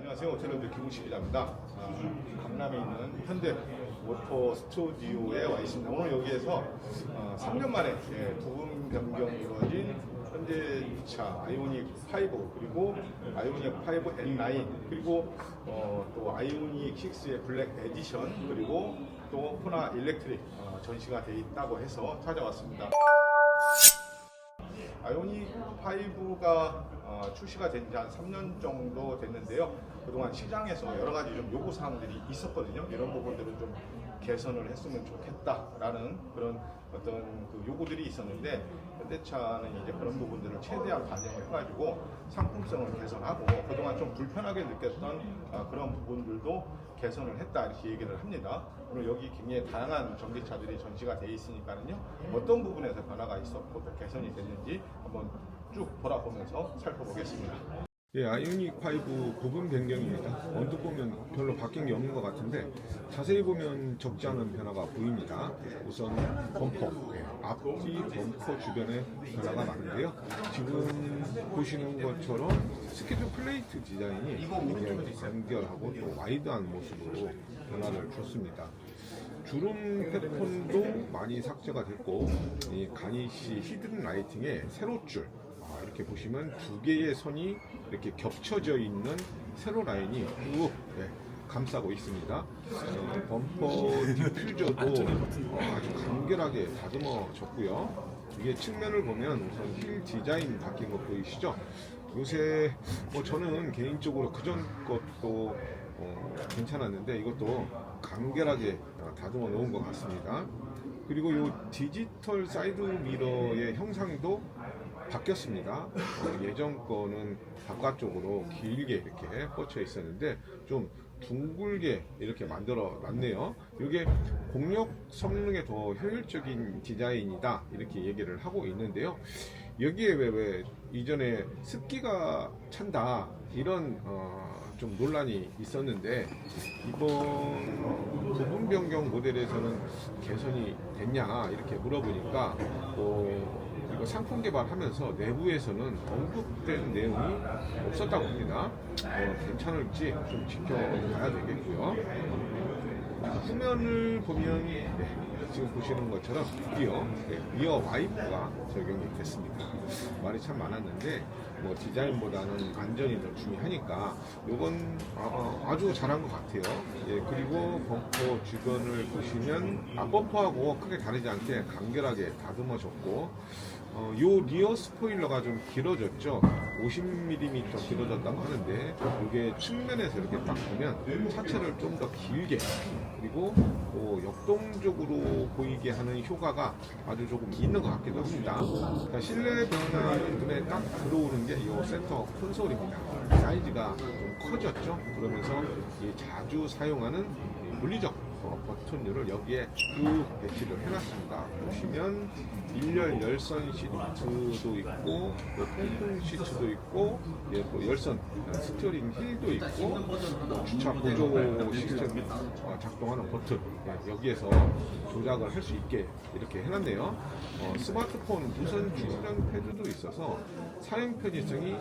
안녕하세요. 오텔런드 김우식 기자입니다. 강남에 있는 현대 모터 스튜디오에 와 있습니다. 오늘 여기에서 3년 만에 부분 변경이 이루어진 현대차 아이오닉 5 그리고 아이오닉 5 N9 그리고 또 아이오닉 6의 블랙 에디션 그리고 또 호나 일렉트릭 전시가 되어 있다고 해서 찾아왔습니다. 아이오닉 5가 출시가 된 지 한 3년 정도 됐는데요. 그동안 시장에서 여러 가지 좀 요구 사항들이 있었거든요. 이런 부분들을 좀 개선을 했으면 좋겠다라는 그런 어떤 그 요구들이 있었는데, 현대차는 이제 그런 부분들을 최대한 반영을 해가지고 상품성을 개선하고 그동안 좀 불편하게 느꼈던 그런 부분들도 개선을 했다 이렇게 얘기를 합니다. 오늘 여기 굉장히 다양한 전기차들이 전시가 되어 있으니까는요, 어떤 부분에서 변화가 있었고 또 개선이 됐는지 한번 쭉 돌아보면서 살펴보겠습니다. 예, 아이오닉 5 부분 변경입니다. 언뜻 보면 별로 바뀐 게 없는 것 같은데 자세히 보면 적지 않은 변화가 보입니다. 우선 범퍼, 앞뒤 범퍼 주변에 변화가 많은데요. 지금 보시는 것처럼 스키드 플레이트 디자인이 굉장히 간결하고 또 와이드한 모습으로 변화를 줬습니다. 주름 패턴도 많이 삭제가 됐고, 이 가니쉬 히든 라이팅의 세로줄, 이렇게 보시면 두 개의 선이 이렇게 겹쳐져 있는 세로 라인이 쭉 감싸고 있습니다. 범퍼 디퓨저도 아주 간결하게 다듬어졌고요. 이게 측면을 보면 우선 휠 디자인 바뀐 거 보이시죠? 요새 저는 개인적으로 그전 것도 괜찮았는데 이것도 간결하게 다듬어 놓은 것 같습니다. 그리고 이 디지털 사이드 미러의 형상도 바뀌었습니다. 예전 거는 바깥쪽으로 길게 이렇게 뻗쳐 있었는데 좀 둥글게 이렇게 만들어 놨네요. 이게 공력 성능에 더 효율적인 디자인이다 이렇게 얘기를 하고 있는데요. 여기에 왜 이전에 습기가 찬다 이런 좀 논란이 있었는데, 이번 부분 변경 모델에서는 개선이 됐냐 이렇게 물어보니까 이거 상품 개발하면서 내부에서는 언급된 내용이 없었다고 합니다. 괜찮을지 좀 지켜봐야 되겠고요. 후면을 보면 지금 보시는 것처럼 드디어 리어 와이퍼가 적용이 됐습니다. 말이 참 많았는데 디자인보다는 안전이 더 중요하니까 이건 아주 잘한 것 같아요. 그리고 범퍼 주변을 보시면 앞범퍼하고 크게 다르지 않게 간결하게 다듬어졌고, 요 리어 스포일러가 좀 길어졌죠. 50mm 길어졌다고 하는데 이게 측면에서 이렇게 딱 보면 차체를 좀 더 길게 그리고 역동적으로 보이게 하는 효과가 아주 조금 있는 것 같기도 합니다. 그러니까 실내 변화는 눈에 딱 들어오는 게 이 센터 콘솔입니다. 사이즈가 좀 커졌죠. 그러면서 이 자주 사용하는 물리적 버튼류를 여기에 쭉 배치를 해놨습니다. 보시면 일렬 열선 시트도 있고 또 통풍 시트도 있고 또 열선 스티어링 휠도 있고 주차 보조 시스템 작동하는 버튼 여기에서 조작을 할 수 있게 이렇게 해놨네요. 스마트폰 무선 충전 패드도 있어서 사용 편의성이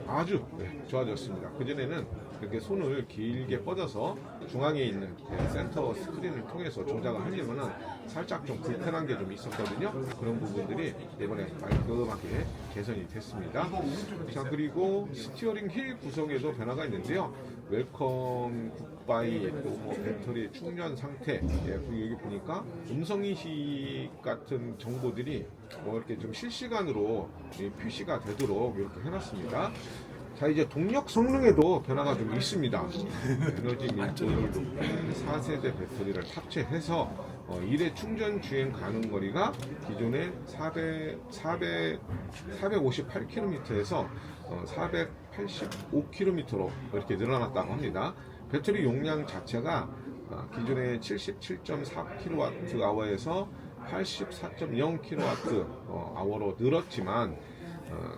아주 좋아졌습니다. 그전에는 이렇게 손을 길게 뻗어서 중앙에 있는 센터 스크린을 통해서 조작을 하려면은 살짝 좀 불편한 게 좀 있었거든요. 그런 부분들이 이번에 깔끔하게 개선이 됐습니다. 자, 그리고 스티어링 휠 구성에도 변화가 있는데요. 웰컴 굿바이, 또 배터리 충전 상태, 그리고 여기 보니까 음성인식 같은 정보들이 이렇게 좀 실시간으로 표시가 되도록 이렇게 해놨습니다. 자, 이제 동력 성능에도 변화가 좀 있습니다. 에너지 밀도를 높인 4세대 배터리를 탑재해서 1회 충전 주행 가능 거리가 기존의 458km에서 485km로 이렇게 늘어났다고 합니다. 배터리 용량 자체가 기존의 77.4kWh에서 84.0kWh로 늘었지만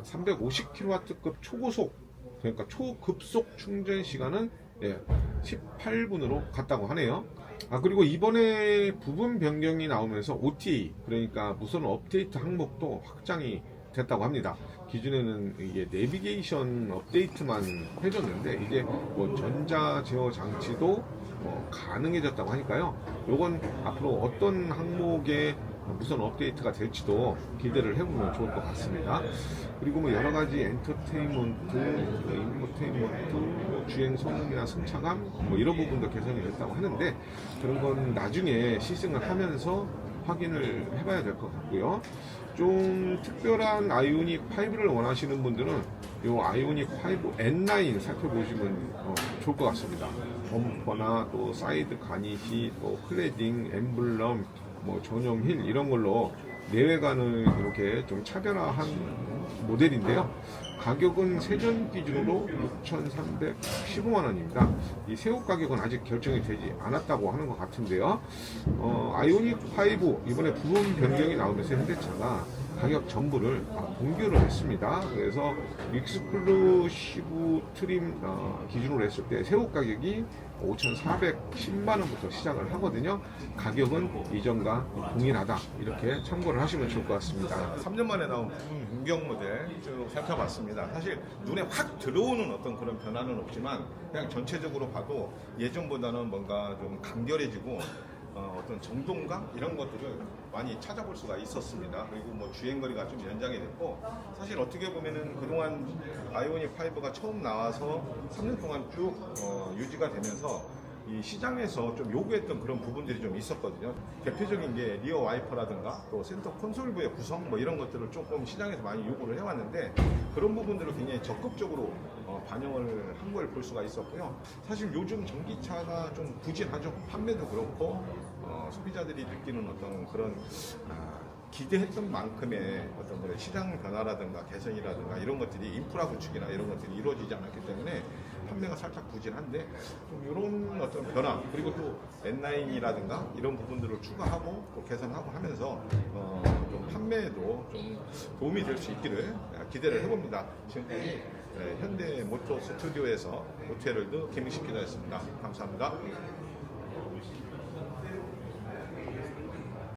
350kW급 초고속, 그러니까 초급속 충전 시간은 18분으로 갔다고 하네요. 그리고 이번에 부분 변경이 나오면서 OTA, 그러니까 무선 업데이트 항목도 확장이 됐다고 합니다. 기존에는 이게 내비게이션 업데이트만 해줬는데 이제 뭐 전자 제어 장치도 가능해졌다고 하니까요. 요건 앞으로 어떤 항목에 무슨 업데이트가 될지도 기대를 해보면 좋을 것 같습니다. 그리고 뭐 여러 가지 엔터테인먼트, 인포테인먼트, 주행 성능이나 승차감 뭐 이런 부분도 개선이 됐다고 하는데 그런 건 나중에 시승을 하면서 확인을 해봐야 될 것 같고요. 좀 특별한 아이오닉 5를 원하시는 분들은 이 아이오닉 5 N9 살펴보시면 좋을 것 같습니다. 범퍼나 또 사이드 가니시, 또 클래딩, 엠블럼, 뭐 전용 힐 이런 걸로 내외관을 이렇게 좀 차별화한 모델인데요. 가격은 세전 기준으로 6,315만 원입니다. 이 새우 가격은 아직 결정이 되지 않았다고 하는 것 같은데요. 아이오닉 5 이번에 부분 변경이 나오면서 현대차가 가격 전부를 공개를 했습니다. 그래서 익스클루시브 트림 기준으로 했을 때 새우 가격이 5,410만 원부터 시작을 하거든요. 가격은 이전과 동일하다. 이렇게 참고를 하시면 좋을 것 같습니다. 3년 만에 나온 부분 변경 모델 쭉 살펴봤습니다. 사실 눈에 확 들어오는 어떤 그런 변화는 없지만 그냥 전체적으로 봐도 예전보다는 뭔가 좀 간결해지고 어떤 정동감 이런 것들을 많이 찾아볼 수가 있었습니다. 그리고 뭐 주행거리가 좀 연장이 됐고 사실 어떻게 보면은 그동안 아이오닉 5가 처음 나와서 3년 동안 쭉 유지가 되면서 이 시장에서 좀 요구했던 그런 부분들이 좀 있었거든요. 대표적인 게 리어 와이퍼라든가 또 센터 콘솔부의 구성 뭐 이런 것들을 조금 시장에서 많이 요구를 해왔는데 그런 부분들을 굉장히 적극적으로 반영을 한 걸 볼 수가 있었고요. 사실 요즘 전기차가 좀 부진하죠. 판매도 그렇고 소비자들이 느끼는 어떤 그런 기대했던 만큼의 어떤 그런 시장 변화라든가 개선이라든가 이런 것들이 인프라 구축이나 이런 것들이 이루어지지 않았기 때문에 판매가 살짝 부진한데 좀 이런 어떤 변화 그리고 또 N9이라든가 이런 부분들을 추가하고 또 개선하고 하면서 좀 판매에도 좀 도움이 될 수 있기를 기대를 해봅니다. 지금까지 현대 모터 스튜디오에서 모토헤럴드 김익식 기자였습니다. 감사합니다.